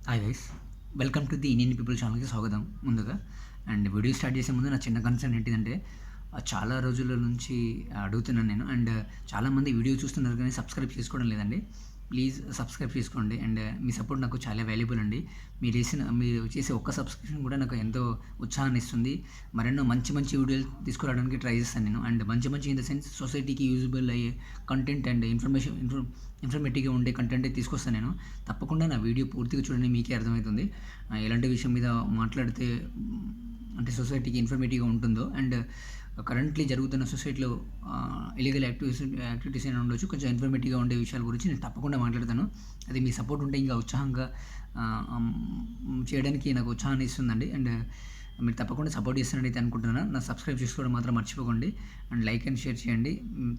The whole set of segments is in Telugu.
Hi guys, welcome to the Indian people ఛానల్కి స్వాగతం. ముందుగా అండ్ వీడియో స్టార్ట్ చేసే ముందు నా చిన్న కన్సర్న్ ఏంటిదంటే చాలా రోజుల నుంచి అడుగుతున్నాను నేను. అండ్ చాలామంది వీడియో చూస్తున్నారు కానీ సబ్స్క్రైబ్ చేసుకోవడం లేదండి. ప్లీజ్ సబ్స్క్రైబ్ చేసుకోండి. అండ్ మీ సపోర్ట్ నాకు చాలా వాల్యుబుల్ అండి. మీరు చేసే ఒక్క సబ్స్క్రిప్షన్ కూడా నాకు ఎంతో ఉత్సాహాన్ని ఇస్తుంది. మరెన్నో మంచి మంచి వీడియోలు తీసుకురావడానికి ట్రై చేస్తాను నేను. అండ్ మంచి ఇన్ ద సెన్స్ సొసైటీకి యూజబుల్ అయ్యే కంటెంట్ అండ్ ఇన్ఫర్మేటివ్గా ఉండే కంటెంటే తీసుకొస్తాను నేను. తప్పకుండా నా వీడియో పూర్తిగా చూడండి, మీకే అర్థమవుతుంది ఎలాంటి విషయం మీద మాట్లాడితే అంటే సొసైటీకి ఇన్ఫర్మేటివ్గా ఉంటుందో. అండ్ కరెంట్లీ జరుగుతున్న సొసైటీలో ఇల్లీగల్ యాక్టివిటీస్ అయినా ఉండొచ్చు, కొంచెం ఇన్ఫర్మేటివ్గా ఉండే విషయాల గురించి నేను తప్పకుండా మాట్లాడతాను. అది మీ సపోర్ట్ ఉంటే ఇంకా ఉత్సాహంగా చేయడానికి నాకు ఉత్సాహాన్ని ఇస్తుందండి. అండ్ మీరు తప్పకుండా సపోర్ట్ చేస్తారని అయితే అనుకుంటున్నాను. నా సబ్స్క్రైబ్ చేసుకోవడం మాత్రం మర్చిపోకండి. అండ్ లైక్ అండ్ షేర్ చేయండి.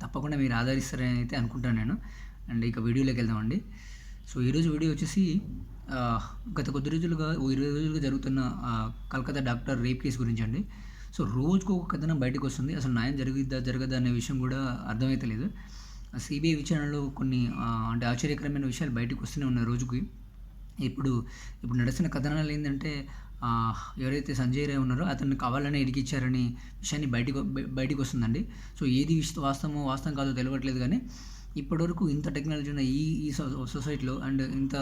తప్పకుండా మీరు ఆదరిస్తారని అయితే అనుకుంటాను నేను. అండ్ ఇక వీడియోలోకి వెళ్దామండి. సో ఈరోజు వీడియో వచ్చేసి గత కొద్ది రోజులుగా 20 రోజులుగా జరుగుతున్న కలకత్తా డాక్టర్ రేప్ కేసు గురించి అండి. సో రోజుకు ఒక కథనం బయటకు వస్తుంది. అసలు న్యాయం జరగదా అనే విషయం కూడా అర్థమైతలేదు. సిబిఐ విచారణలో కొన్ని అంటే ఆశ్చర్యకరమైన విషయాలు బయటకు వస్తూనే ఉన్నాయి రోజుకి. ఇప్పుడు నడుస్తున్న కథనాలు ఏంటంటే ఎవరైతే సంజయ్ రాయ్ ఉన్నారో అతన్ని కావాలనే ఇరికిచ్చారని విషయాన్ని బయటికి వస్తుందండి. సో ఏది వాస్తవం కాదో తెలియట్లేదు. కానీ ఇప్పటివరకు ఇంత టెక్నాలజీ ఉన్న ఈ సొసైటీలో అండ్ ఇంత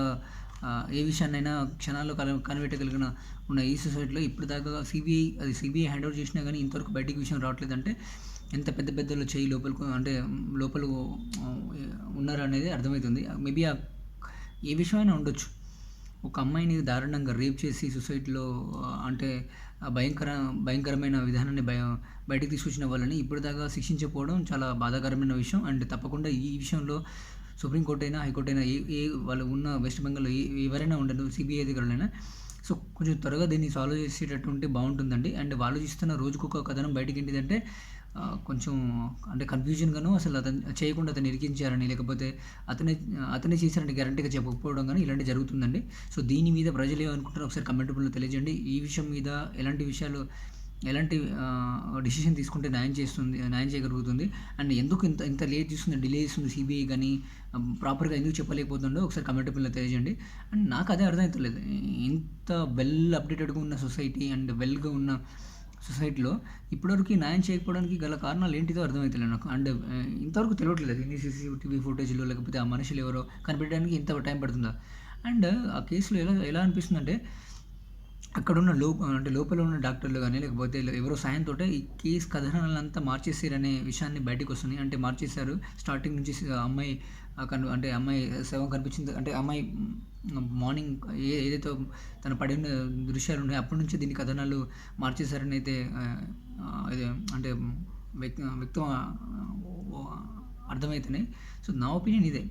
ఏ విషయాన్నైనా క్షణాల్లో కనిపెట్టగలిగిన ఉన్న ఈ సొసైటీలో ఇప్పటిదాకా సిబిఐ హ్యాండ్ ఓవర్ చేసినా కానీ ఇంతవరకు బయటికి విషయం రావట్లేదంటే ఎంత పెద్దలు చేయి లోపల ఉన్నారనేది అర్థమవుతుంది. మేబీ ఏ విషయమైనా ఉండొచ్చు. ఒక అమ్మాయిని దారుణంగా రేప్ చేసి సొసైటీలో అంటే భయంకరమైన విధానాన్ని బయటికి తీసుకొచ్చిన వాళ్ళని ఇప్పటిదాకా శిక్షించకపోవడం చాలా బాధాకరమైన విషయం. అండ్ తప్పకుండా ఈ విషయంలో సుప్రీంకోర్టు అయినా హైకోర్టు అయినా ఏ వాళ్ళు ఉన్న వెస్ట్ బెంగాల్లో ఎవరైనా ఉండదు, సిబిఐ అధికారులైనా సో కొంచెం త్వరగా దీన్ని సాల్వ్ చేసేటట్టు ఉంటే బాగుంటుందండి. అండ్ వాళ్ళు చూస్తున్న రోజుకొక కథనం బయటికి ఏంటిదంటే కొంచెం అంటే కన్ఫ్యూజన్గాను అసలు చేయకుండా అతను ఇరికించారని లేకపోతే అతనే చేశారని గ్యారంటీగా చెప్పకపోవడం కానీ ఇలాంటివి జరుగుతుందండి. సో దీని మీద ప్రజలు ఏమనుకుంటారో ఒకసారి కమెంట్ రూపంలో తెలియజేయండి. ఈ విషయం మీద ఎలాంటి డిసిషన్ తీసుకుంటే న్యాయం చేయగలుగుతుంది. అండ్ ఎందుకు ఇంత లేట్ చేస్తుంది, డిలే చేస్తుంది సిబిఐ కానీ ప్రాపర్గా ఎందుకు చెప్పలేకపోతుందో ఒకసారి కమెంట్ రూపంలో తెలియజేయండి. అండ్ నాకు అదే అర్థమవుతలేదు. ఇంత వెల్ అప్డేటెడ్గా ఉన్న సొసైటీ అండ్ వెల్గా ఉన్న సొసైటీలో ఇప్పటివరకు న్యాయం చేయకపోవడానికి గల కారణాలు ఏంటిదో అర్థమవుతలేదు నాకు. అండ్ ఇంతవరకు తెలియట్లేదు ఇన్ని CCTV ఫుటేజ్లో లేకపోతే ఆ మనుషులు ఎవరో కనిపెట్టడానికి ఇంత టైం పడుతుందా. అండ్ ఆ కేసులో ఎలా అనిపిస్తుందంటే అక్కడున్న లోపల ఉన్న డాక్టర్లు కానీ లేకపోతే ఎవరో సాయంతో ఈ కేసు కథనాలంతా మార్చేసారనే విషయాన్ని బయటకు వస్తుంది. అంటే మార్చేశారు స్టార్టింగ్ నుంచి అమ్మాయి అంటే అమ్మాయి శవం కనిపించింది అంటే అమ్మాయి మార్నింగ్ ఏదైతే తను పడిన దృశ్యాలు ఉన్నాయో అప్పటి నుంచి దీని కథనాలు మార్చేశారని అయితే ఇది అంటే వ్యక్తం అర్థమవుతున్నాయి. సో నా ఒపీనియన్ ఇదే.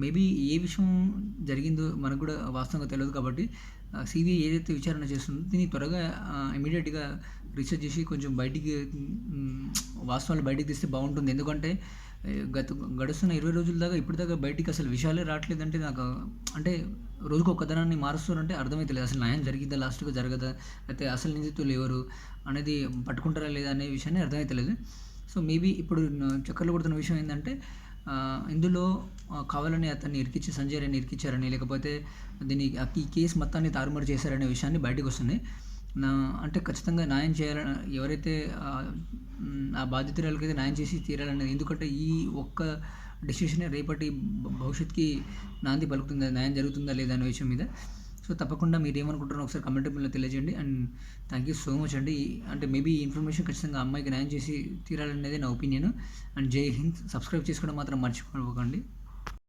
మేబీ ఏ విషయం జరిగిందో మనకు కూడా వాస్తవంగా తెలియదు కాబట్టి సిబిఐ ఏదైతే విచారణ చేస్తుందో దీన్ని త్వరగా ఇమీడియట్గా రీసెర్చ్ చేసి కొంచెం బయటికి వాస్తవాలు బయటికి తీస్తే బాగుంటుంది. ఎందుకంటే గడుస్తున్న 20 రోజుల దాకా ఇప్పటిదాకా బయటికి అసలు విషయాలే రావట్లేదంటే నాకు అంటే రోజుకు ఒక కథనాన్ని మారుస్తారంటే అర్థమైతలేదు. అసలు న్యాయం జరిగిద్దా, లాస్ట్గా జరగదా, అయితే అసలు నిందితులు ఎవరు అనేది పట్టుకుంటారా లేదా అనే విషయాన్ని అర్థమవుతలేదు. సో మేబీ ఇప్పుడు చక్కర్లు కొడుతున్న విషయం ఏంటంటే ఇందులో కావాలని అతన్ని సంజయ్ రాయ్ని ఇరికిచ్చారని లేకపోతే ఈ కేసు మొత్తాన్ని తారుమారు చేశారనే విషయాన్ని బయటకు వస్తుంది. అంటే ఖచ్చితంగా న్యాయం చేయాలని ఎవరైతే ఆ బాధితురాలకైతే న్యాయం చేసి తీరాలనేది. ఎందుకంటే ఈ ఒక్క డెసిషనే రేపటి భవిష్యత్తుకి నాంది పలుకుతుందా, న్యాయం జరుగుతుందా లేదా అనే విషయం మీద. సో తప్పకుండా మీరు ఏమనుకుంటారో ఒకసారి కమెంట్ రూపంలో తెలియజేయండి. And thank you so much అండి. అంటే మేబీ ఈ ఇన్ఫర్మేషన్ ఖచ్చితంగా అమ్మాయికి న్యాయం చేసి తీరాలనేది నా ఒపీనియన్. అండ్ జై హింద్. సబ్స్క్రైబ్ చేసుకోవడం మాత్రం మర్చిపోకండి.